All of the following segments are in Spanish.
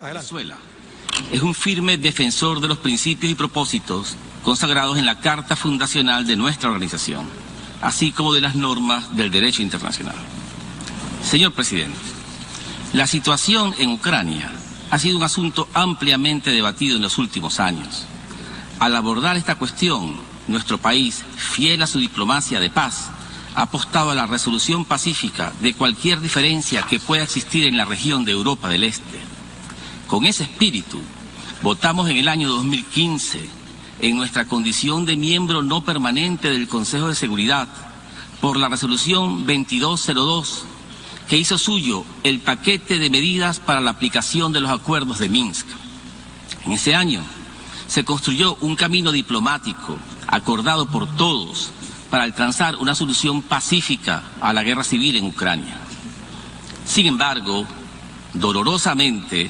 Venezuela es un firme defensor de los principios y propósitos consagrados en la Carta Fundacional de nuestra organización, así como de las normas del derecho internacional. Señor presidente, la situación en Ucrania ha sido un asunto ampliamente debatido en los últimos años. Al abordar esta cuestión, nuestro país, fiel a su diplomacia de paz, ha apostado a la resolución pacífica de cualquier diferencia que pueda existir en la región de Europa del Este. Con ese espíritu, votamos en el año 2015, en nuestra condición de miembro no permanente del Consejo de Seguridad, por la resolución 2202, que hizo suyo el paquete de medidas para la aplicación de los acuerdos de Minsk. En ese año se construyó un camino diplomático acordado por todos para alcanzar una solución pacífica a la guerra civil en Ucrania. Sin embargo, dolorosamente,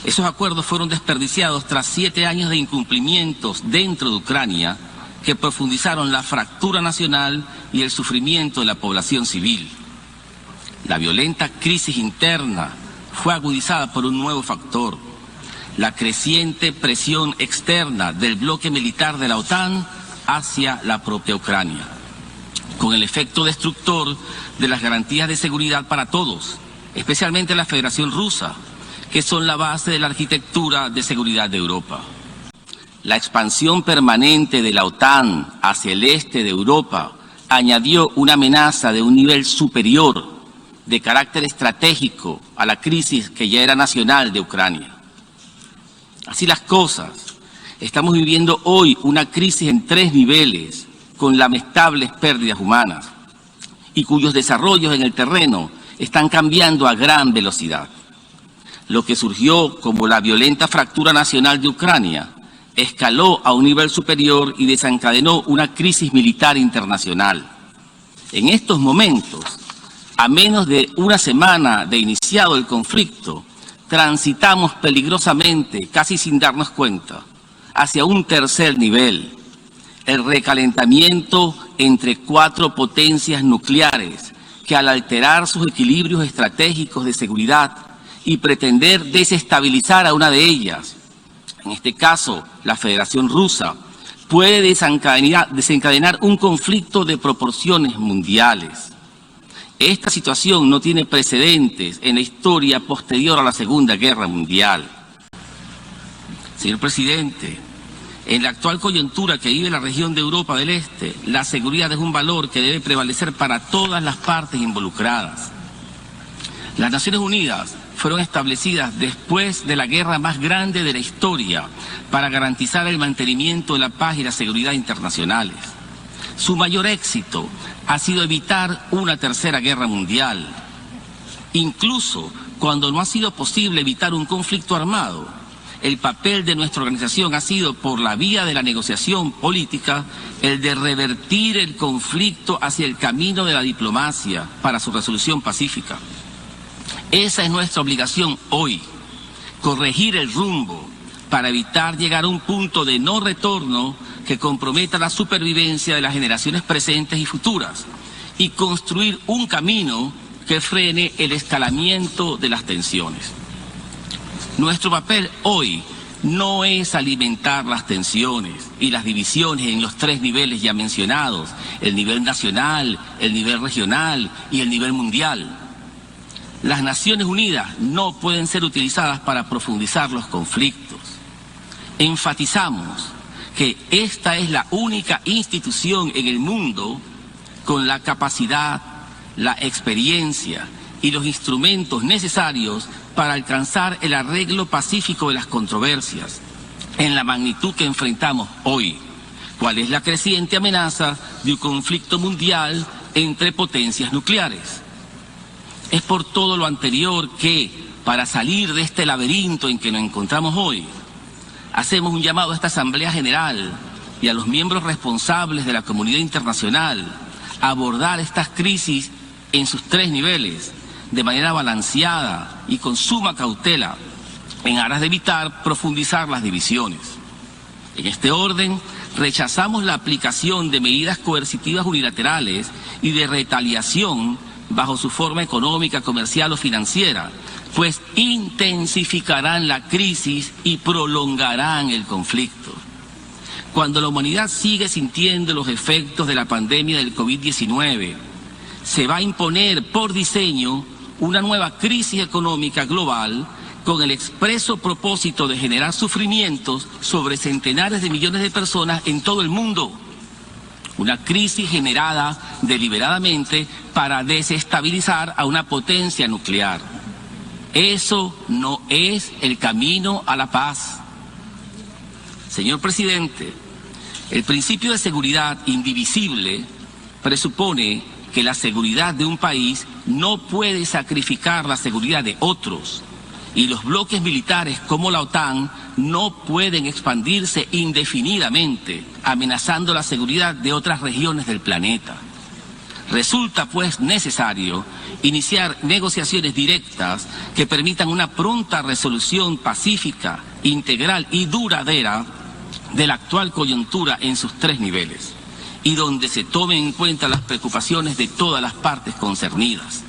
esos acuerdos fueron desperdiciados tras 7 años de incumplimientos dentro de Ucrania que profundizaron la fractura nacional y el sufrimiento de la población civil. La violenta crisis interna fue agudizada por un nuevo factor: la creciente presión externa del bloque militar de la OTAN hacia la propia Ucrania, con el efecto destructor de las garantías de seguridad para todos, especialmente la Federación Rusa, que son la base de la arquitectura de seguridad de Europa. La expansión permanente de la OTAN hacia el este de Europa añadió una amenaza de un nivel superior de carácter estratégico a la crisis que ya era nacional de Ucrania. Así las cosas, estamos viviendo hoy una crisis en 3 niveles, con lamentables pérdidas humanas, y cuyos desarrollos en el terreno están cambiando a gran velocidad. Lo que surgió como la violenta fractura nacional de Ucrania escaló a un nivel superior y desencadenó una crisis militar internacional. En estos momentos, a menos de una semana de iniciado el conflicto, transitamos peligrosamente, casi sin darnos cuenta, hacia un tercer nivel: el recalentamiento entre 4 potencias nucleares que, al alterar sus equilibrios estratégicos de seguridad y pretender desestabilizar a una de ellas, en este caso la Federación Rusa, puede desencadenar un conflicto de proporciones mundiales. Esta situación no tiene precedentes en la historia posterior a la Segunda Guerra Mundial. Señor presidente, en la actual coyuntura que vive la región de Europa del Este, la seguridad es un valor que debe prevalecer para todas las partes involucradas. Las Naciones Unidas fueron establecidas después de la guerra más grande de la historia para garantizar el mantenimiento de la paz y la seguridad internacionales. Su mayor éxito ha sido evitar una tercera guerra mundial. Incluso cuando no ha sido posible evitar un conflicto armado, el papel de nuestra organización ha sido, por la vía de la negociación política, el de revertir el conflicto hacia el camino de la diplomacia para su resolución pacífica. Esa es nuestra obligación hoy: corregir el rumbo para evitar llegar a un punto de no retorno que comprometa la supervivencia de las generaciones presentes y futuras, y construir un camino que frene el escalamiento de las tensiones. Nuestro papel hoy no es alimentar las tensiones y las divisiones en los 3 niveles ya mencionados: el nivel nacional, el nivel regional y el nivel mundial. Las Naciones Unidas no pueden ser utilizadas para profundizar los conflictos. Enfatizamos que esta es la única institución en el mundo con la capacidad, la experiencia y los instrumentos necesarios para alcanzar el arreglo pacífico de las controversias en la magnitud que enfrentamos hoy, cual es la creciente amenaza de un conflicto mundial entre potencias nucleares. Es por todo lo anterior que, para salir de este laberinto en que nos encontramos hoy, hacemos un llamado a esta Asamblea General y a los miembros responsables de la comunidad internacional a abordar estas crisis en sus 3 niveles, de manera balanceada y con suma cautela, en aras de evitar profundizar las divisiones. En este orden, rechazamos la aplicación de medidas coercitivas unilaterales y de retaliación bajo su forma económica, comercial o financiera, pues intensificarán la crisis y prolongarán el conflicto. Cuando la humanidad sigue sintiendo los efectos de la pandemia del COVID-19, se va a imponer por diseño una nueva crisis económica global con el expreso propósito de generar sufrimientos sobre centenares de millones de personas en todo el mundo. Una crisis generada deliberadamente para desestabilizar a una potencia nuclear. Eso no es el camino a la paz. Señor presidente, el principio de seguridad indivisible presupone que la seguridad de un país no puede sacrificar la seguridad de otros, y los bloques militares como la OTAN no pueden expandirse indefinidamente, amenazando la seguridad de otras regiones del planeta. Resulta, pues, necesario iniciar negociaciones directas que permitan una pronta resolución pacífica, integral y duradera de la actual coyuntura en sus tres niveles, y donde se tomen en cuenta las preocupaciones de todas las partes concernidas.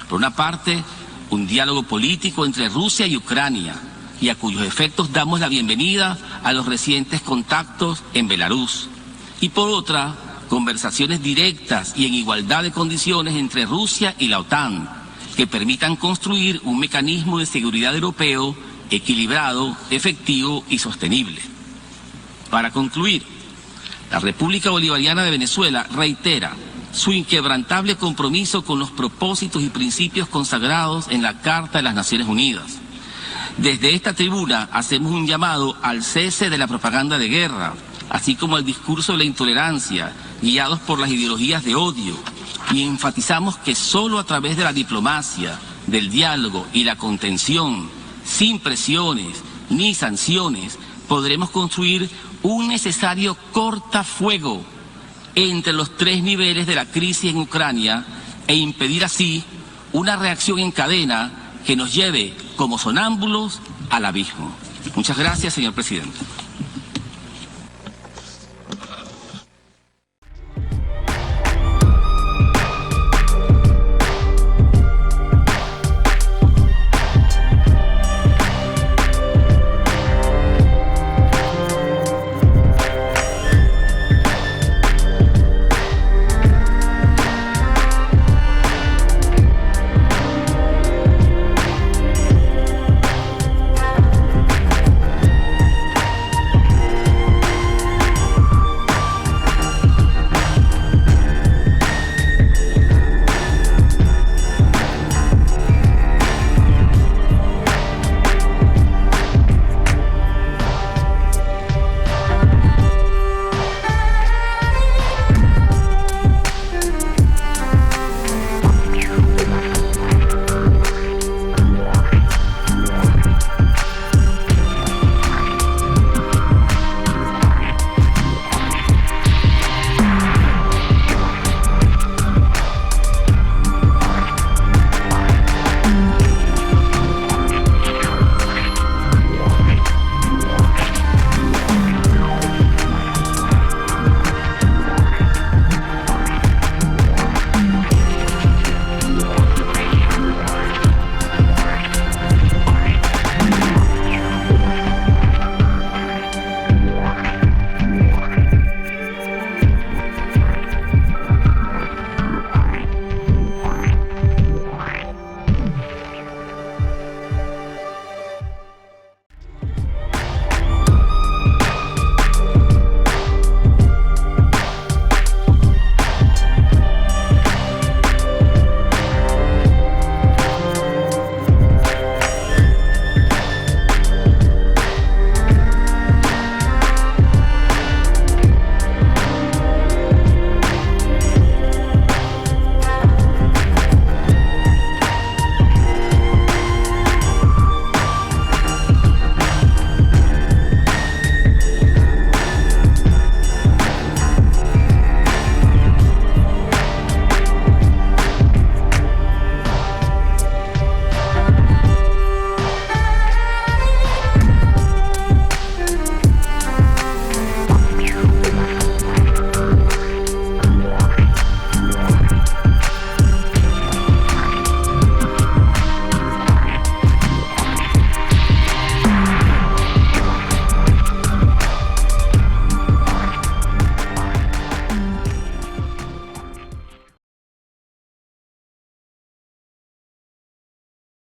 Por una parte, un diálogo político entre Rusia y Ucrania, y a cuyos efectos damos la bienvenida a los recientes contactos en Belarus. Y por otra, conversaciones directas y en igualdad de condiciones entre Rusia y la OTAN, que permitan construir un mecanismo de seguridad europeo equilibrado, efectivo y sostenible. Para concluir, la República Bolivariana de Venezuela reitera su inquebrantable compromiso con los propósitos y principios consagrados en la Carta de las Naciones Unidas. Desde esta tribuna hacemos un llamado al cese de la propaganda de guerra, así como al discurso de la intolerancia, guiados por las ideologías de odio, y enfatizamos que solo a través de la diplomacia, del diálogo y la contención, sin presiones ni sanciones, podremos construir un necesario cortafuego entre los tres niveles de la crisis en Ucrania e impedir así una reacción en cadena que nos lleve como sonámbulos al abismo. Muchas gracias, señor presidente.